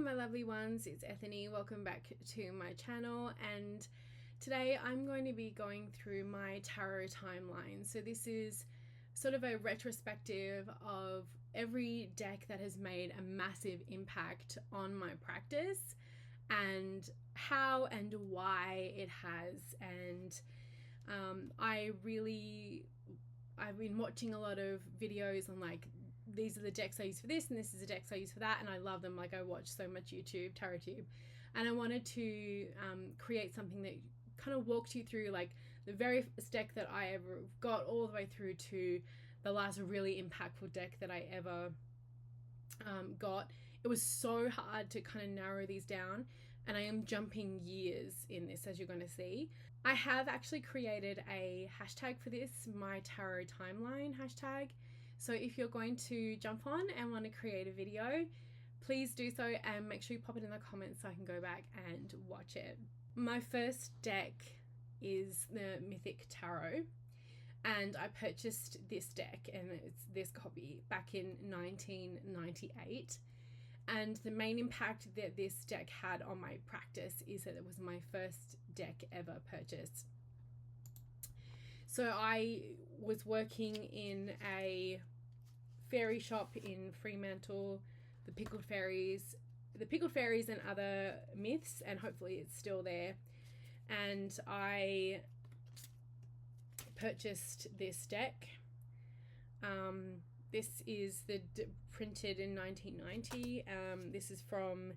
my lovely ones, it's Ethony. Welcome back to my channel, and today I'm going to be going through my tarot timeline. So this is sort of a retrospective of every deck that has made a massive impact on my practice and how and why it has. And I've been watching a lot of videos on like, these are the decks I use for this and this is the decks I use for that, and I love them. Like, I watch so much YouTube, TarotTube, and I wanted to create something that kind of walked you through like the very first deck that I ever got all the way through to the last really impactful deck that I ever got. It was so hard to kind of narrow these down, and I am jumping years in this, as you're going to see. I have actually created a hashtag for this, my tarot timeline hashtag. So if you're going to jump on and want to create a video, please do so, and make sure you pop it in the comments so I can go back and watch it. My first deck is the Mythic Tarot, and I purchased this deck, and it's this copy, back in 1998. And the main impact that this deck had on my practice is that it was my first deck ever purchased. So I was working in a fairy shop in Fremantle, the Pickled Fairies and other myths, and hopefully it's still there. And I purchased this deck. This is printed in 1990. This is from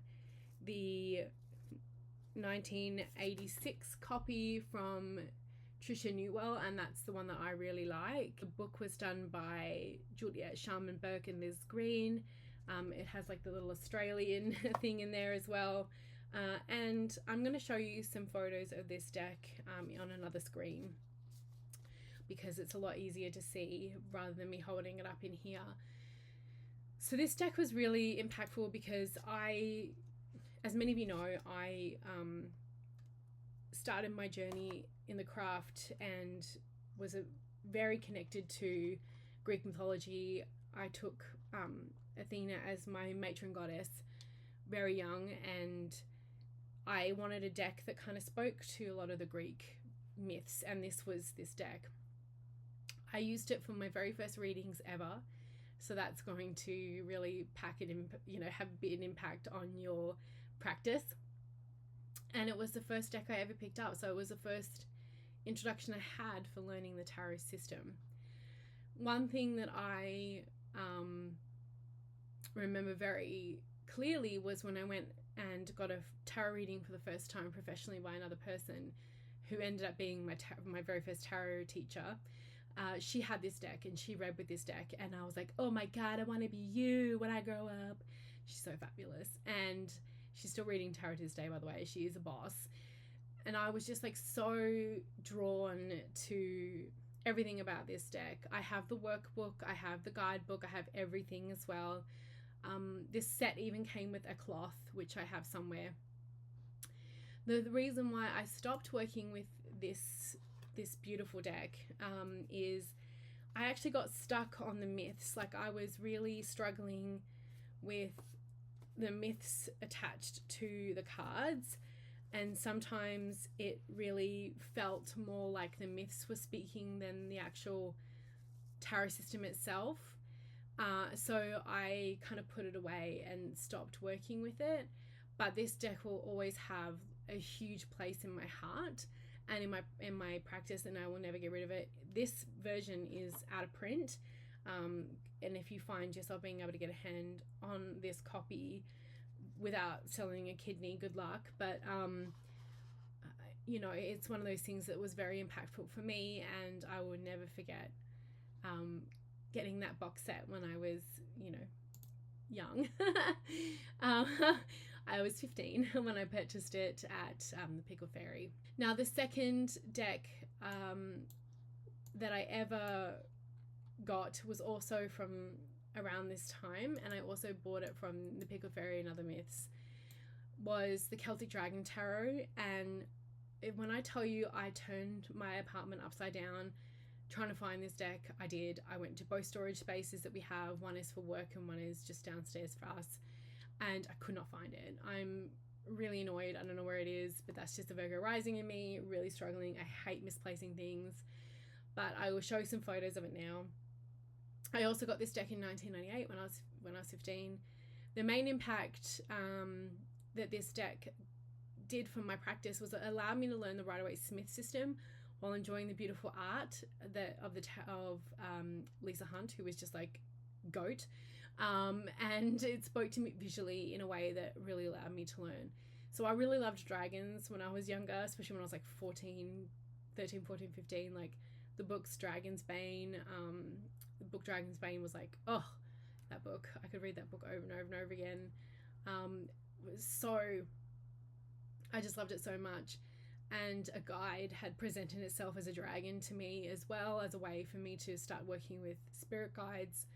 the 1986 copy from Trisha Newell, and that's the one that I really like. The book was done by Juliet Sharman Burke and Liz Green. It has like the little Australian thing in there as well. And I'm going to show you some photos of this deck on another screen, because it's a lot easier to see rather than me holding it up in here. So this deck was really impactful because as many of you know, I started my journey in the craft and was very connected to Greek mythology. I took Athena as my matron goddess very young, and I wanted a deck that kind of spoke to a lot of the Greek myths, and this was this deck. I used it for my very first readings ever, so that's going to really pack it in, have a big impact on your practice. And it was the first deck I ever picked up, so it was the first introduction I had for learning the tarot system. One thing that I remember very clearly was when I went and got a tarot reading for the first time professionally by another person who ended up being my very first tarot teacher. She had this deck and she read with this deck, and I was like, oh my god, I want to be you when I grow up. She's so fabulous, and she's still reading tarot to this day, by the way. She is a boss. And I was just like so drawn to everything about this deck. I have the workbook, I have the guidebook, I have everything as well. This set even came with a cloth, which I have somewhere. The reason why I stopped working with this beautiful deck is I actually got stuck on the myths. Like, I was really struggling with the myths attached to the cards, and sometimes it really felt more like the myths were speaking than the actual tarot system itself. So I kind of put it away and stopped working with it, but this deck will always have a huge place in my heart and in my practice, and I will never get rid of it. This version is out of print, and if you find yourself being able to get a hand on this copy without selling a kidney, good luck. But it's one of those things that was very impactful for me, and I will never forget getting that box set when I was young. I was 15 when I purchased it at the Pickled Fairy. Now, the second deck that I ever got was also from around this time, and I also bought it from the Pickled Fairy and other myths, was the Celtic Dragon Tarot. And when I tell you I turned my apartment upside down trying to find this deck, I did. I went to both storage spaces that we have. One is for work and one is just downstairs for us. and I could not find it. I'm really annoyed. I don't know where it is, but that's just a Virgo rising in me, really struggling. I hate misplacing things, but I will show some photos of it now. I also got this deck in 1998 when I was 15. The main impact that this deck did for my practice was it allowed me to learn the Rider-Waite-Smith system while enjoying the beautiful art of Lisa Hunt, who was just like goat. And it spoke to me visually in a way that really allowed me to learn. So I really loved dragons when I was younger, especially when I was like 13, 14, 15. Like the books Dragon's Bane, the book Dragon's Bane was like, oh, that book. I could read that book over and over and over again. I just loved it so much. And a guide had presented itself as a dragon to me as well, as a way for me to start working with spirit guides.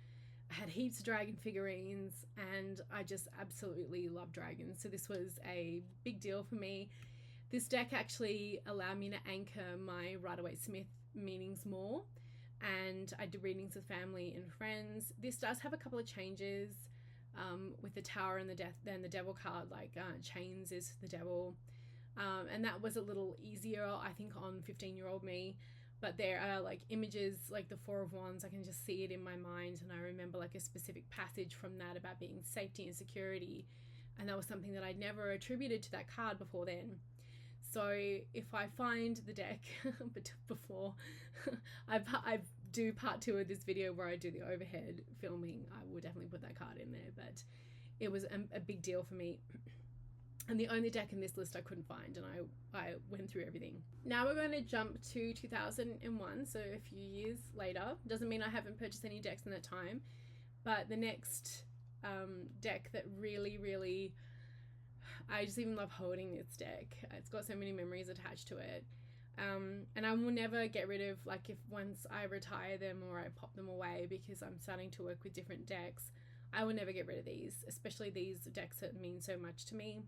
I had heaps of dragon figurines, and I just absolutely love dragons. So this was a big deal for me. This deck actually allowed me to anchor my Rider-Waite-Smith meanings more, and I did readings with family and friends. This does have a couple of changes with the Tower and the Devil card, like Chains is the Devil. And that was a little easier, I think, on 15-year-old me. But there are like images like the Four of Wands. I can just see it in my mind, and I remember like a specific passage from that about being safety and security, and that was something that I'd never attributed to that card before then. So if I find the deck before I do part 2 of this video where I do the overhead filming, I will definitely put that card in there. But it was a big deal for me. And the only deck in this list I couldn't find, and I went through everything. Now we're going to jump to 2001, so a few years later. Doesn't mean I haven't purchased any decks in that time, but the next deck that really, I just even love holding this deck. It's got so many memories attached to it. And I will never get rid of, like, if once I retire them or I pop them away because I'm starting to work with different decks, I will never get rid of these, especially these decks that mean so much to me.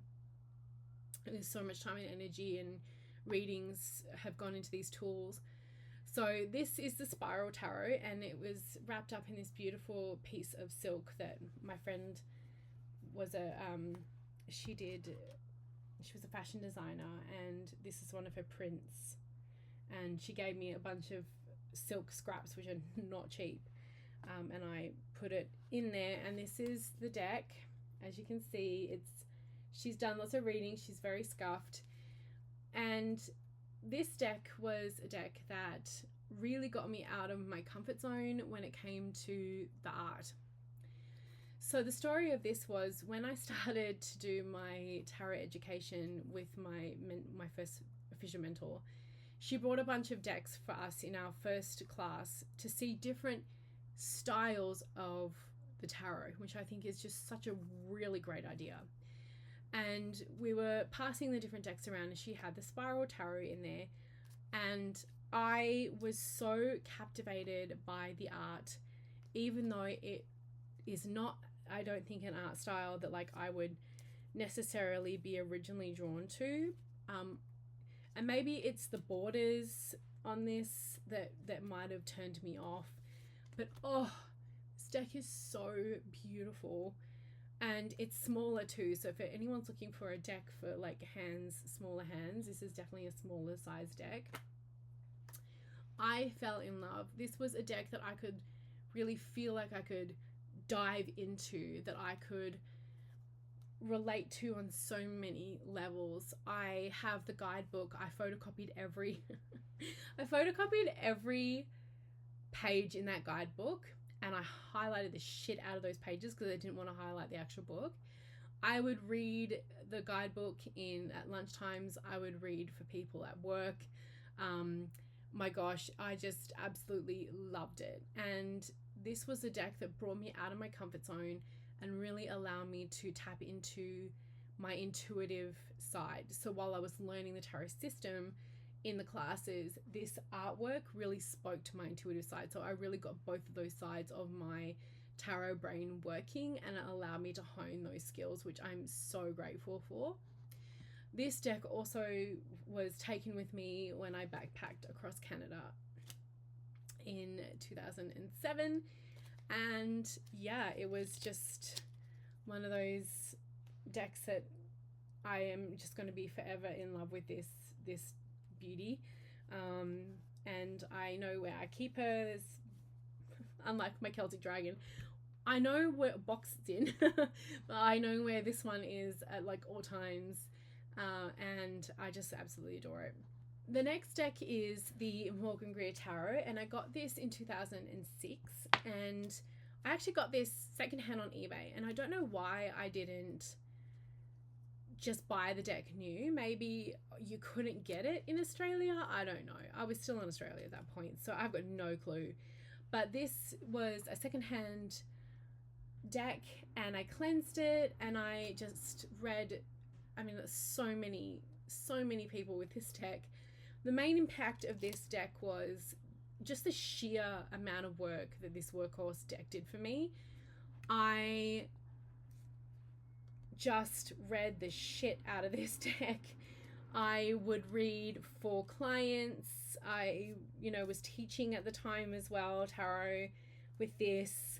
There's so much time and energy and readings have gone into these tools. So this is the Spiral Tarot, and it was wrapped up in this beautiful piece of silk that my friend was she was a fashion designer, and this is one of her prints, and she gave me a bunch of silk scraps, which are not cheap, and I put it in there. And this is the deck. As you can see, she's done lots of readings. She's very scuffed. And this deck was a deck that really got me out of my comfort zone when it came to the art. So the story of this was when I started to do my tarot education with my first official mentor, she brought a bunch of decks for us in our first class to see different styles of the tarot, which I think is just such a really great idea. And we were passing the different decks around, and she had the Spiral Tarot in there, and I was so captivated by the art, even though it is not, I don't think, an art style that like I would necessarily be originally drawn to. And maybe it's the borders on this that might have turned me off. But oh, this deck is so beautiful. And it's smaller too, so if anyone's looking for a deck for like smaller hands, this is definitely a smaller size deck. I fell in love. This was a deck that I could really feel like I could dive into, that I could relate to on so many levels. I have the guidebook. I photocopied every page in that guidebook, and I highlighted the shit out of those pages because I didn't want to highlight the actual book. I would read the guidebook at lunchtimes. I would read for people at work. My gosh, I just absolutely loved it. And this was a deck that brought me out of my comfort zone and really allowed me to tap into my intuitive side. So while I was learning the tarot system in the classes, this artwork really spoke to my intuitive side. So I really got both of those sides of my tarot brain working, and it allowed me to hone those skills, which I'm so grateful for. This deck also was taken with me when I backpacked across Canada in 2007. And yeah, it was just one of those decks that I am just going to be forever in love with this beauty. And I know where I keep her. Unlike my Celtic Dragon, I know what box it's in, but I know where this one is at like all times, and I just absolutely adore it. The next deck is the Morgan Greer Tarot, and I got this in 2006, and I actually got this secondhand on eBay, and I don't know why I didn't just buy the deck new. Maybe you couldn't get it in Australia, I don't know. I was still in Australia at that point, so I've got no clue. But this was a secondhand deck, and I cleansed it, and I just read, I mean, there's so many people with this deck. The main impact of this deck was just the sheer amount of work that this workhorse deck did for me. I just read the shit out of this deck. I would read for clients. I, was teaching at the time as well, tarot, with this.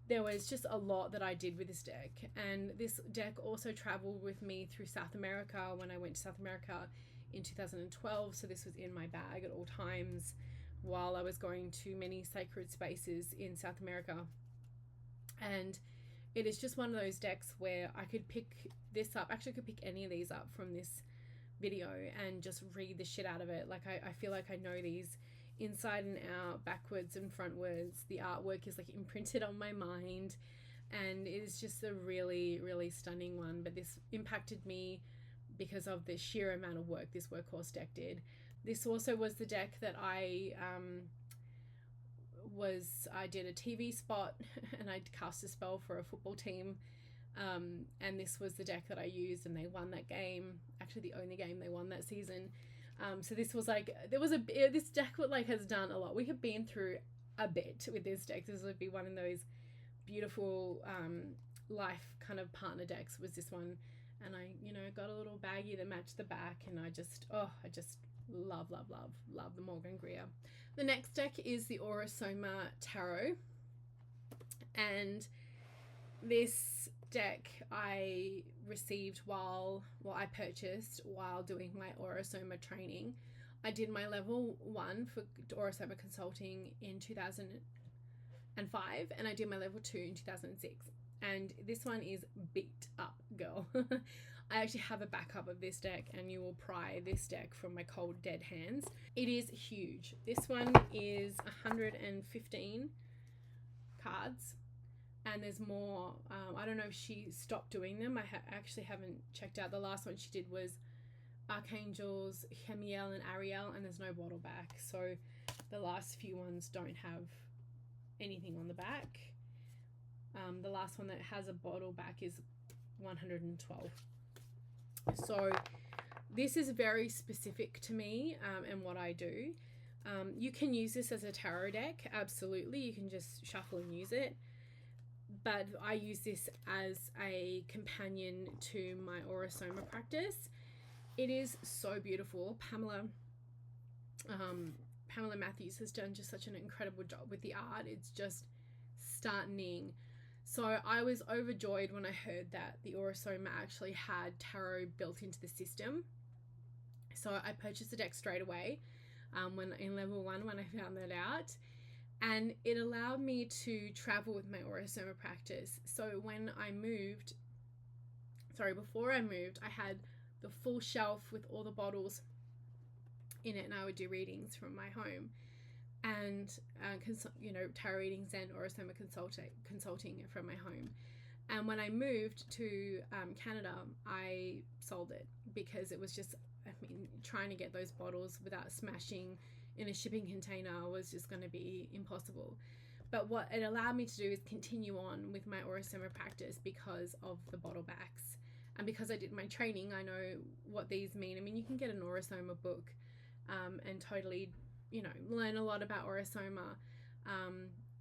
There was just a lot that I did with this deck. And this deck also traveled with me through South America when I went to South America in 2012. So this was in my bag at all times while I was going to many sacred spaces in South America. And it is just one of those decks where I could pick this up. Actually, I could pick any of these up from this video and just read the shit out of it. Like I feel like I know these inside and out, backwards and frontwards. The artwork is like imprinted on my mind, and it is just a really, really stunning one. But this impacted me because of the sheer amount of work this workhorse deck did. This also was the deck that I did a TV spot and I cast a spell for a football team, and this was the deck that I used, and they won that game. Actually, the only game they won that season. So this was like, this deck has done a lot. We have been through a bit with this deck. This would be one of those beautiful life kind of partner decks, was this one. And I got a little baggie that matched the back, and I just love the Morgan Greer. The next deck is the Soma Tarot, and this deck I received I purchased while doing my Soma training. I did my level 1 for Soma consulting in 2005, and I did my level 2 in 2006. And this one is beat up, girl. I actually have a backup of this deck, and you will pry this deck from my cold dead hands. It is huge. This one is 115 cards, and there's more. I don't know if she stopped doing them. I actually haven't checked out. The last one she did was Archangels, Chemiel and Ariel, and there's no bottle back. So the last few ones don't have anything on the back. The last one that has a bottle back is 112. So this is very specific to me and what I do. You can use this as a tarot deck, absolutely. You can just shuffle and use it. But I use this as a companion to my Soma practice. It is so beautiful. Pamela Matthews has done just such an incredible job with the art. It's just stunning. So I was overjoyed when I heard that the Soma actually had tarot built into the system. So I purchased the deck straight away when in level 1 when I found that out. And it allowed me to travel with my Soma practice. So before I moved, I had the full shelf with all the bottles in it, and I would do readings from my home. And tarot readings and Soma consulting from my home. And when I moved to Canada, I sold it because it was just, trying to get those bottles without smashing in a shipping container was just going to be impossible. But what it allowed me to do is continue on with my Soma practice because of the bottle backs, and because I did my training, I know what these mean. You can get an Soma book and totally learn a lot about Soma.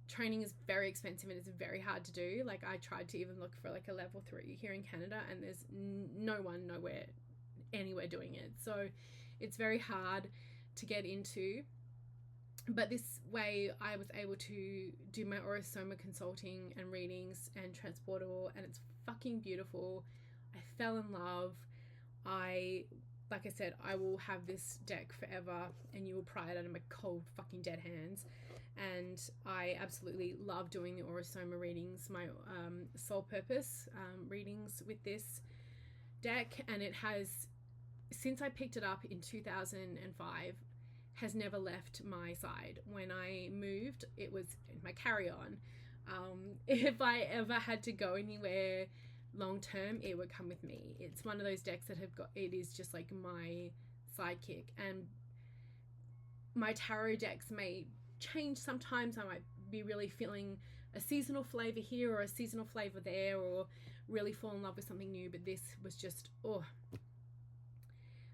Training is very expensive and it's very hard to do. Like, I tried to even look for like a level 3 here in Canada, and there's nowhere anywhere doing it. So it's very hard to get into. But this way I was able to do my Soma consulting and readings and transportable, and it's fucking beautiful. I I fell in love. Like I said, I will have this deck forever, and you will pry it out of my cold fucking dead hands. And I absolutely love doing the Soma readings, my soul purpose readings with this deck. And it has, since I picked it up in 2005, has never left my side. When I moved, it was in my carry-on. If I ever had to go anywhere long term, it would come with me. It's one of those decks that it is just like my sidekick. And my tarot decks may change sometimes. I might be really feeling a seasonal flavor here or a seasonal flavor there, or really fall in love with something new. But this was just, oh,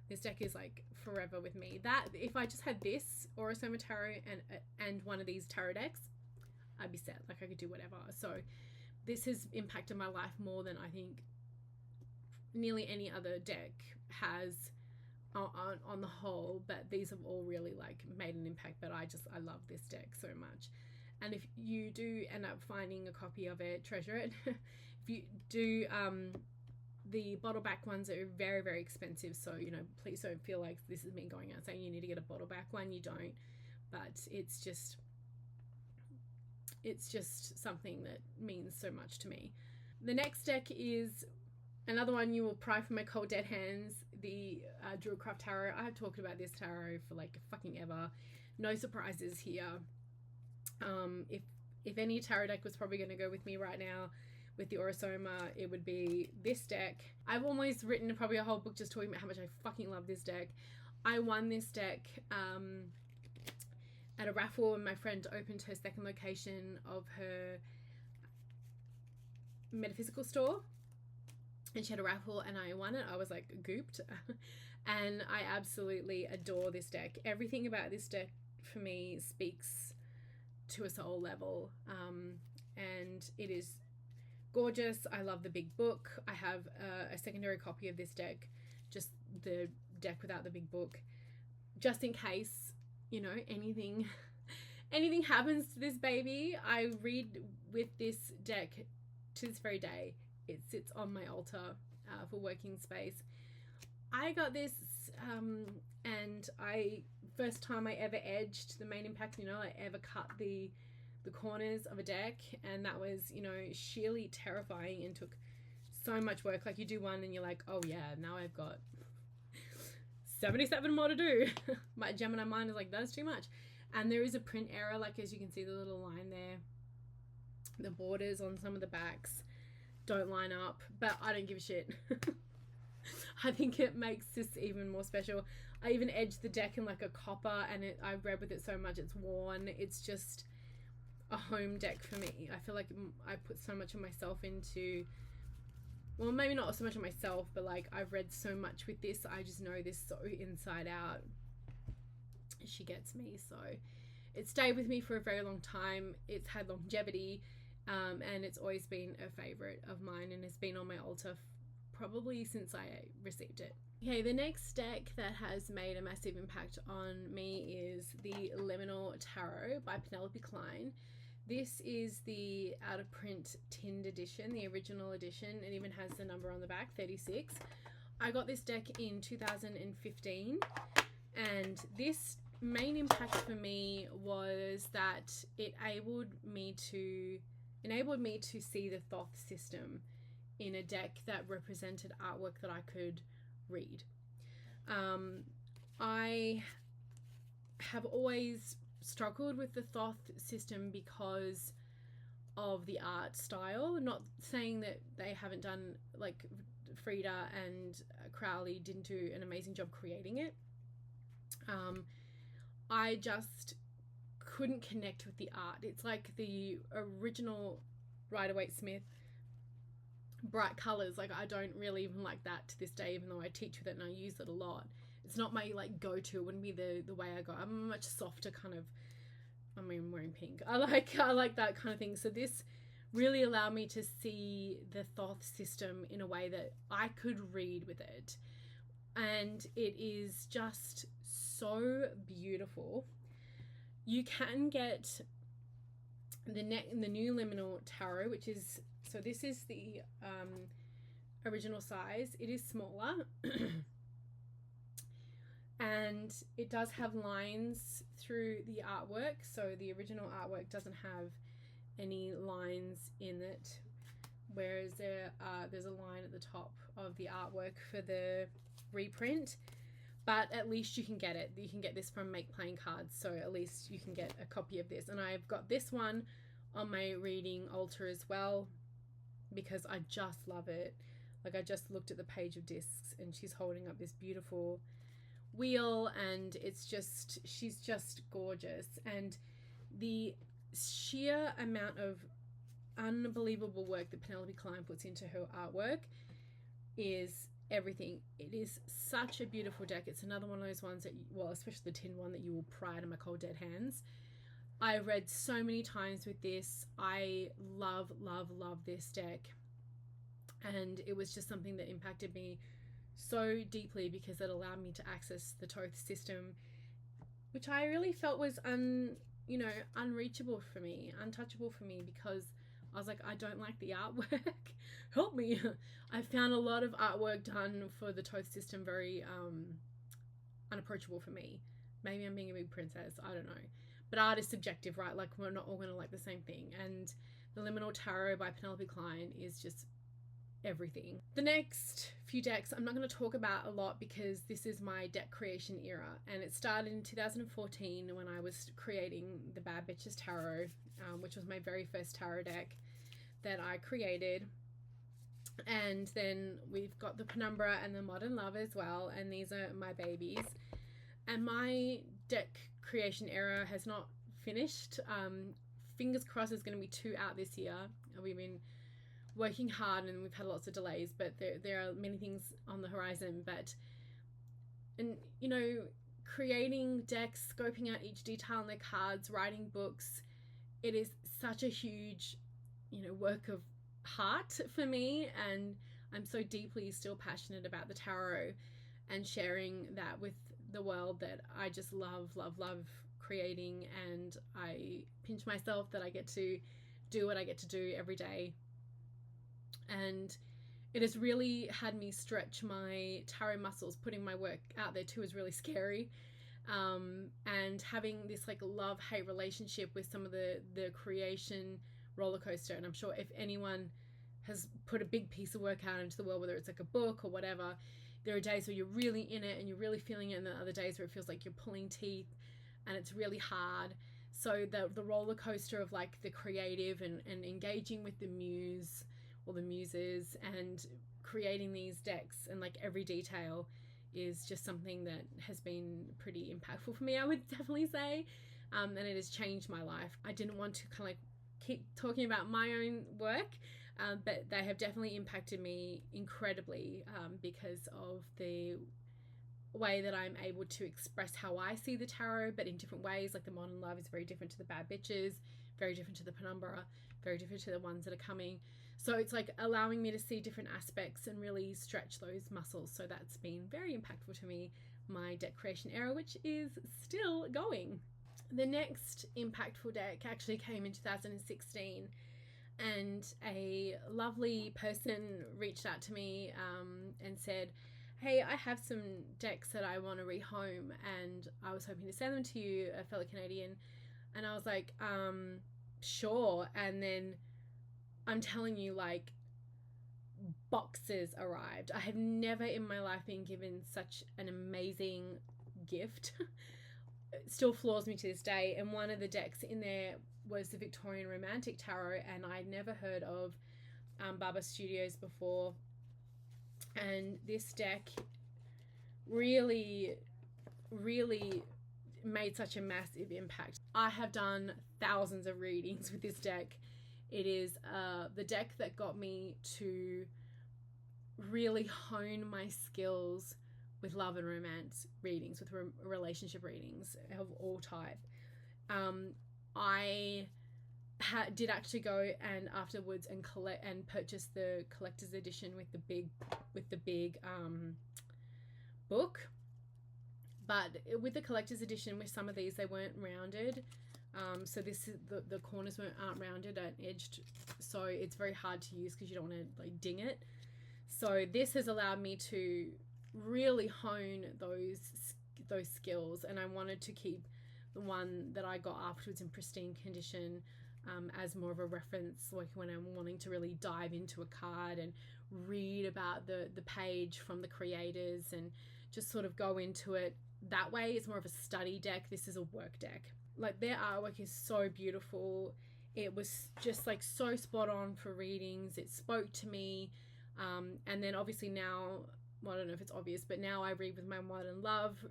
this deck is like forever with me. That if I just had this or a Soma tarot and one of these tarot decks, I'd be set. Like I could do whatever. So this has impacted my life more than I think nearly any other deck has on the whole. But these have all really like made an impact. But I love this deck so much. And if you do end up finding a copy of it, treasure it. If you do, the bottle back ones are very, very expensive. So, you know, please don't feel like this is me going out saying you need to get a bottle back one. You don't. But it's just something that means so much to me. The next deck is another one you will pry from my cold dead hands, the Dualcraft Tarot. I have talked about this tarot for like fucking ever. No surprises here. If any tarot deck was probably going to go with me right now with the Soma, it would be this deck. I've almost written probably a whole book just talking about how much I fucking love this deck. I won this deck at a raffle, and my friend opened her second location of her metaphysical store, and she had a raffle, and I won it. I was like gooped. And I absolutely adore this deck. Everything about this deck for me speaks to a soul level, and it is gorgeous. I love the big book. I have a secondary copy of this deck, just the deck without the big book, just in case, you know, anything happens to this baby. I read with this deck to this very day. It sits on my altar for working space. I got this and first time I ever edged the main impact, you know, I ever cut the corners of a deck, and that was, you know, sheerly terrifying and took so much work. Like you do one and you're like, oh yeah, now I've got 77 more to do. My Gemini mind is like, that's too much. And there is a print error, like as you can see the little line there, the borders on some of the backs don't line up, but I don't give a shit. I think it makes this even more special. I even edged the deck in like a copper, and I've read with it so much it's worn. It's just a home deck for me. I feel like I put so much of myself into, well, maybe not so much of myself, but like I've read so much with this. I just know this so inside out. She gets me. So it stayed with me for a very long time. It's had longevity, and it's always been a favorite of mine, and has been on my altar probably since I received it. Okay, the next deck that has made a massive impact on me is the Liminal Tarot by Penelope Klein. This is the out of print tinned edition, the original edition. It even has the number on the back, 36. I got this deck in 2015, and this main impact for me was that it enabled me to see the Thoth system in a deck that represented artwork that I could read. I have always struggled with the Thoth system because of the art style. Not saying that they haven't done, like Frida and Crowley didn't do an amazing job creating it. I just couldn't connect with the art. It's like the original Rider-Waite-Smith bright colors. Like I don't really even like that to this day, even though I teach with it and I use it a lot. It's not my like go-to. It wouldn't be the way I go. I'm a much softer kind of, I mean, I'm wearing pink. I like that kind of thing. So this really allowed me to see the Thoth system in a way that I could read with it. And it is just so beautiful. You can get the new Liminal Tarot, which is, so this is the original size. It is smaller. And it does have lines through the artwork, so the original artwork doesn't have any lines in it, whereas there's a line at the top of the artwork for the reprint. But at least you can get it. You can get this from Make Playing Cards, so at least you can get a copy of this. And I've got this one on my reading altar as well, because I just love it. Like, I just looked at the page of discs and she's holding up this beautiful wheel, and it's just, she's just gorgeous. And the sheer amount of unbelievable work that Penelope Klein puts into her artwork is everything. It is such a beautiful deck. It's another one of those ones that, well, especially the tin one, that you will pry to my cold dead hands. I read so many times with this. I love this deck, and it was just something that impacted me so deeply because it allowed me to access the Thoth system, which I really felt was unreachable for me, untouchable for me, because I was like, I don't like the artwork. Help me. I found a lot of artwork done for the Thoth system very unapproachable for me. Maybe I'm being a big princess, I don't know. But art is subjective, right? Like, we're not all going to like the same thing. And the Liminal Tarot by Penelope Klein is just everything. The next few decks I'm not going to talk about a lot because this is my deck creation era, and it started in 2014 when I was creating the Bad Bitches Tarot, which was my very first tarot deck that I created. And then we've got the Penumbra and the Modern Love as well, and these are my babies. And my deck creation era has not finished. Fingers crossed there's going to be 2 out this year. We've been working hard and we've had lots of delays, but there are many things on the horizon. And creating decks, scoping out each detail in the cards, writing books, it is such a huge work of heart for me, and I'm so deeply still passionate about the tarot and sharing that with the world that I just love creating. And I pinch myself that I get to do what I get to do every day. And it has really had me stretch my tarot muscles. Putting my work out there too is really scary. And having this like love-hate relationship with some of the creation roller coaster. And I'm sure if anyone has put a big piece of work out into the world, whether it's like a book or whatever, there are days where you're really in it and you're really feeling it, and then other days where it feels like you're pulling teeth and it's really hard. So the roller coaster of like the creative and engaging with the muse or the muses and creating these decks and like every detail is just something that has been pretty impactful for me, I would definitely say. And it has changed my life. I didn't want to kind of like keep talking about my own work, but they have definitely impacted me incredibly because of the way that I'm able to express how I see the tarot, but in different ways. Like the Modern Love is very different to the Bad Bitches, very different to the Penumbra, very different to the ones that are coming. So it's like allowing me to see different aspects and really stretch those muscles. So that's been very impactful to me, my deck creation era, which is still going. The next impactful deck actually came in 2016, and a lovely person reached out to me and said, hey, I have some decks that I want to rehome, and I was hoping to send them to you, a fellow Canadian. And I was like, sure. And then I'm telling you, like, boxes arrived. I have never in my life been given such an amazing gift. It still floors me to this day. And one of the decks in there was the Victorian Romantic Tarot, and I'd never heard of Baba Studios before. And this deck really made such a massive impact. I have done thousands of readings with this deck. It is the deck that got me to really hone my skills with love and romance readings, with relationship readings of all type. I did actually go and afterwards and purchase the collector's edition with the big book. But with the collector's edition, with some of these, they weren't rounded. So this is the corners aren't rounded and edged, so it's very hard to use because you don't want to like ding it. So this has allowed me to really hone those skills, and I wanted to keep the one that I got afterwards in pristine condition as more of a reference, like when I'm wanting to really dive into a card and read about the page from the creators and just sort of go into it that way. It's more of a study deck. This is a work deck. Like, their artwork is so beautiful. It was just like so spot on for readings. It spoke to me. And then obviously now, well, I don't know if it's obvious, but now I read with my Modern Love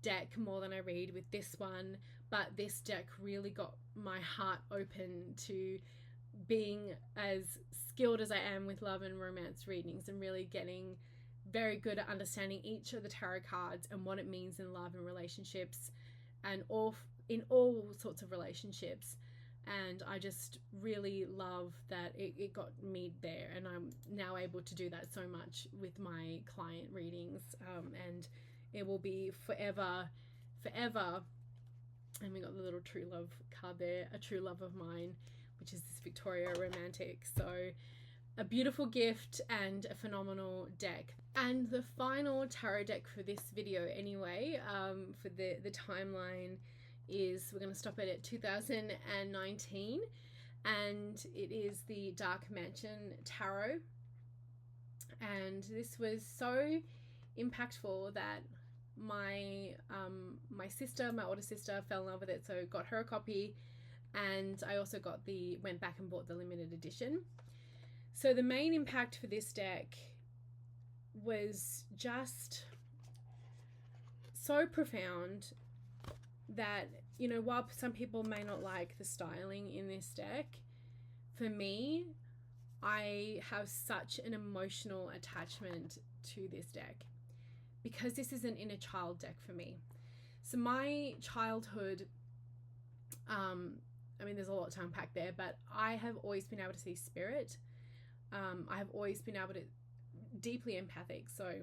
deck more than I read with this one. But this deck really got my heart open to being as skilled as I am with love and romance readings, and really getting very good at understanding each of the tarot cards and what it means in love and relationships, and in all sorts of relationships. And I just really love that it got me there, and I'm now able to do that so much with my client readings, and it will be forever. And we got the little true love card there, a true love of mine, which is this Victoria romantic. So a beautiful gift and a phenomenal deck. And the final tarot deck for this video anyway, for the timeline, is, we're going to stop it at 2019, and it is the Dark Mansion Tarot. And this was so impactful that my sister, my older sister, fell in love with it, so got her a copy, and I also went back and bought the limited edition. So the main impact for this deck was just so profound that, you know, while some people may not like the styling in this deck, for me, I have such an emotional attachment to this deck, because this is an inner child deck for me. So my childhood, I mean, there's a lot to unpack there, but I have always been able to see spirit. I have always been able to, deeply empathic, so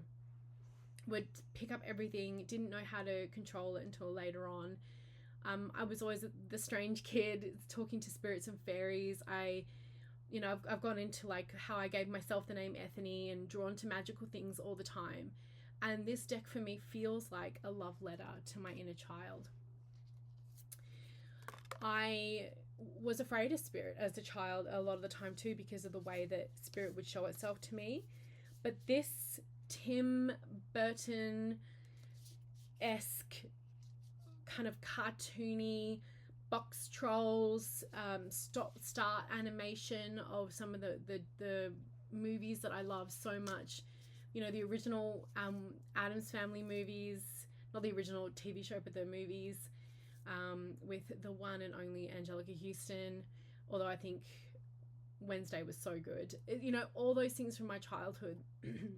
would pick up everything, didn't know how to control it until later on. I was always the strange kid talking to spirits and fairies. I've gone into like how I gave myself the name Ethony, and drawn to magical things all the time. And this deck for me feels like a love letter to my inner child. I was afraid of spirit as a child a lot of the time too, because of the way that spirit would show itself to me. But this Tim Burton-esque kind of cartoony box trolls, stop-start animation of some of the movies that I love so much. You know, the original Addams Family movies, not the original TV show, but the movies, with the one and only Angelica Houston, although I think Wednesday was so good. You know, all those things from my childhood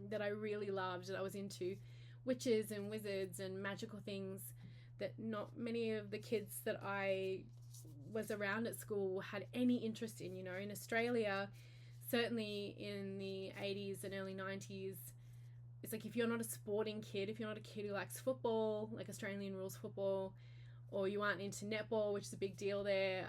that I really loved, that I was into, witches and wizards and magical things that not many of the kids that I was around at school had any interest in. You know, in Australia, certainly in the 80s and early 90s, it's like, if you're not a sporting kid, if you're not a kid who likes football, like Australian rules football, or you aren't into netball, which is a big deal there,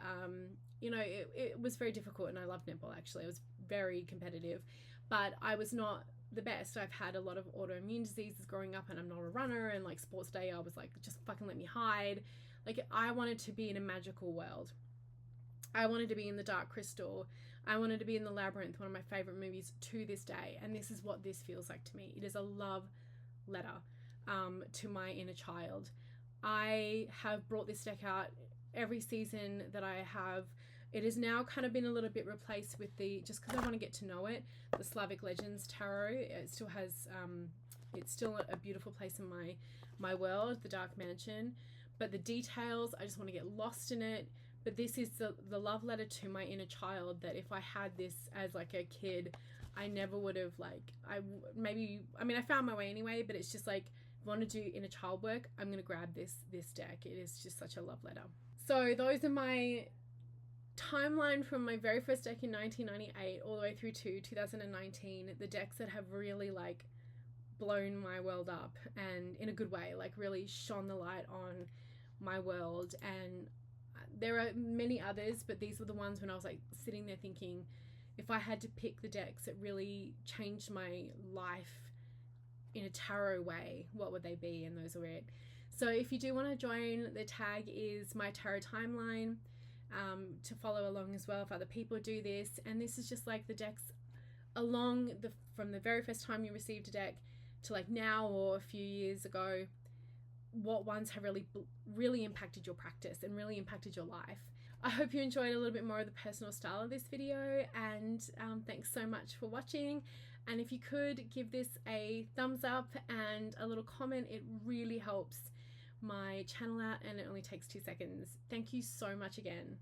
you know, it was very difficult. And I loved netball, actually. It was very competitive, but I was not the best. I've had a lot of autoimmune diseases growing up, and I'm not a runner, and like sports day, I was like, just fucking let me hide. Like, I wanted to be in a magical world. I wanted to be in the Dark Crystal. I wanted to be in the Labyrinth, one of my favorite movies to this day. And this is what this feels like to me. It is a love letter to my inner child. I have brought this deck out every season that I have. It has now kind of been a little bit replaced with just because I want to get to know it, the Slavic Legends Tarot. It still has, it's still a beautiful place in my world, the Dark Mansion. But the details, I just want to get lost in it. But this is the love letter to my inner child, that if I had this as like a kid, I never would have, like, I found my way anyway, but it's just like, if I want to do inner child work, I'm going to grab this deck. It is just such a love letter. So those are my timeline from my very first deck in 1998 all the way through to 2019, the decks that have really like blown my world up, and in a good way, like really shone the light on my world. And there are many others, but these were the ones when I was like sitting there thinking, if I had to pick the decks that really changed my life in a tarot way, what would they be? And those are it. So if you do want to join, the tag is My Tarot Timeline, to follow along as well if other people do this. And this is just like the decks from the very first time you received a deck to like now or a few years ago, what ones have really impacted your practice and really impacted your life. I hope you enjoyed a little bit more of the personal style of this video, and thanks so much for watching. And if you could give this a thumbs up and a little comment, it really helps my channel out, and it only takes 2 seconds. Thank you so much again.